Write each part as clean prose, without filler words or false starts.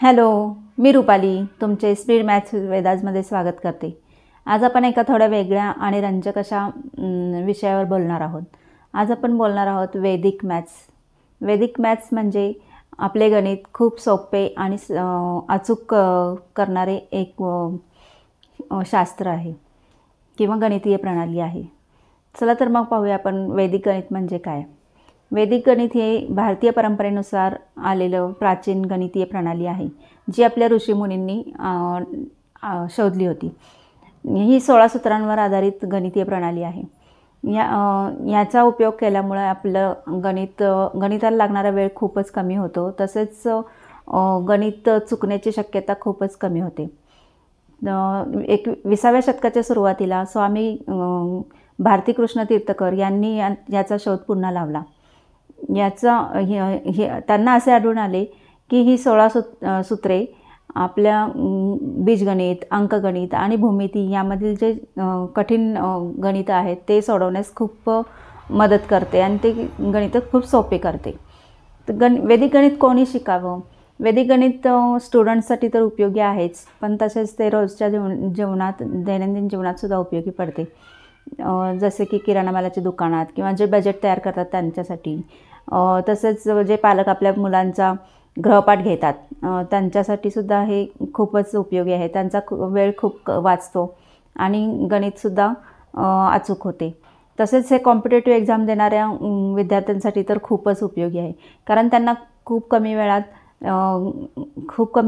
Hello, मी रुपाली तुमचे speed maths वेदाजमध्ये स्वागत करते। आज आपण एका थोड्या वेगळ्या आणि रंजक अशा विषयावर बोलणार आहोत। आज आपण बोलणार आहोत वैदिक मॅथ्स। वैदिक मॅथ्स म्हणजे आपले गणित खूप सोपे आणि अचूक करणारे एक शास्त्र आहे किंवा गणितीय प्रणाली आहे। चला तर मग पाहूया आपण वैदिक गणित म्हणजे काय। वैदिक गणित हे भारतीय परंपरेनुसार आलेलं प्राचीन गणितीय प्रणाली आहे, जी आपल्या ऋषीमुनींनी शोधली होती। ही 16 सूत्रांवर आधारित गणितीय प्रणाली आहे। याचा उपयोग केल्यामुळे आपलं गणिताला लागणारा वेळ खूपच कमी होतो, तसेच गणित चुकण्याची शक्यता खूपच कमी होते। 20व्या शतकाच्या सुरुवातीला स्वामी भारती कृष्ण तीर्थकर यांनी याचा शोध पुन्हा लावला। त्यांना असे आढळून आले की ही 16 सूत्रे आपल्या बीजगणित, अंकगणित आणि भूमिती यामधील जे कठीण गणित आहेत ते सोडवण्यास खूप मदत करते आणि ते गणित खूप सोपे करते। वैदिक गणित कोणी शिकावं? वैदिक गणित स्टुडंट्ससाठी तर उपयोगी आहेच, पण तसेच ते रोजच्या जीवनात दैनंदिन जीवनात सुद्धा उपयोगी पडते। जसे की किराणा मालाच्या दुकानात किंवा जे बजेट तयार करतात त्यांच्यासाठी, तसेच जे पालक आपल्या मुलांचा गृहपाठ घेतात त्यांच्यासाठी सुद्धा हे खूपच उपयोगी आहे। त्यांचा वेळ खूप वाचतो आणि गणितसुद्धा अचूक होते। तसेच हे कॉम्पिटेटिव्ह एक्झाम देणाऱ्या विद्यार्थ्यांसाठी तर खूपच उपयोगी आहे, कारण त्यांना खूप कमी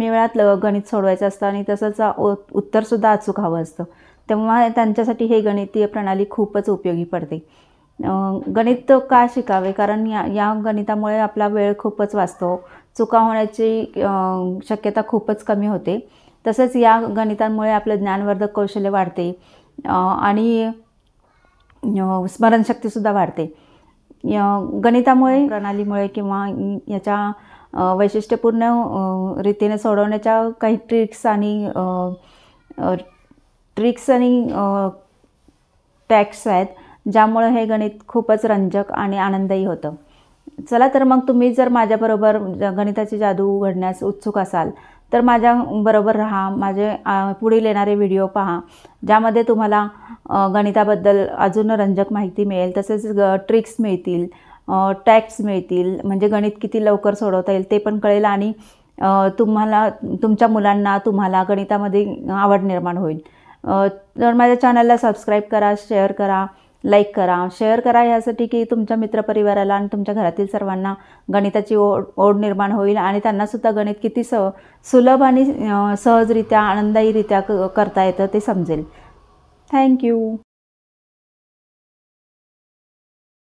वेळात गणित सोडवायचं असतं आणि तसंच उत्तरसुद्धा अचूक हवं असतं, तेव्हा त्यांच्यासाठी हे गणितीय प्रणाली खूपच उपयोगी पडते। गणित का शिकावे? कारण या गणितामुळे आपला वेळ खूपच वाचतो, चुका होण्याची शक्यता खूपच कमी होते। तसेच या गणितांमुळे आपलं ज्ञानवर्धक कौशल्य वाढते आणि स्मरणशक्तीसुद्धा वाढते। गणितामुळे प्रणालीमुळे किंवा याच्या वैशिष्ट्यपूर्ण रीतीने सोडवण्याच्या काही ट्रिक्स आणि टॅक्स आहेत, ज्यामुळे हे गणित खूपच रंजक आणि आनंददायी होतं। चला तर मग तुम्ही जर माझ्याबरोबर गणिताची जादू उघडण्यास उत्सुक असाल तर माझ्याबरोबर राहा। माझे पुढील येणारे व्हिडिओ पहा, ज्यामध्ये तुम्हाला गणिताबद्दल अजून रंजक माहिती मिळेल, तसेच ट्रिक्स मिळतील, टॅक्स मिळतील, म्हणजे गणित किती लवकर सोडवता येईल ते पण कळेल आणि तुमच्या मुलांना तुम्हाला गणितामध्ये आवड निर्माण होईल। तर माझ्या चॅनलला सबस्क्राईब करा, शेअर करा, लाईक करा, शेअर करा यासाठी की तुमच्या मित्रपरिवाराला आणि तुमच्या घरातील सर्वांना गणिताची ओढ निर्माण होईल आणि त्यांनासुद्धा गणित किती सुलभ आणि सहजरित्या आनंददायीरित्या करता येतं ते समजेल। थँक्यू।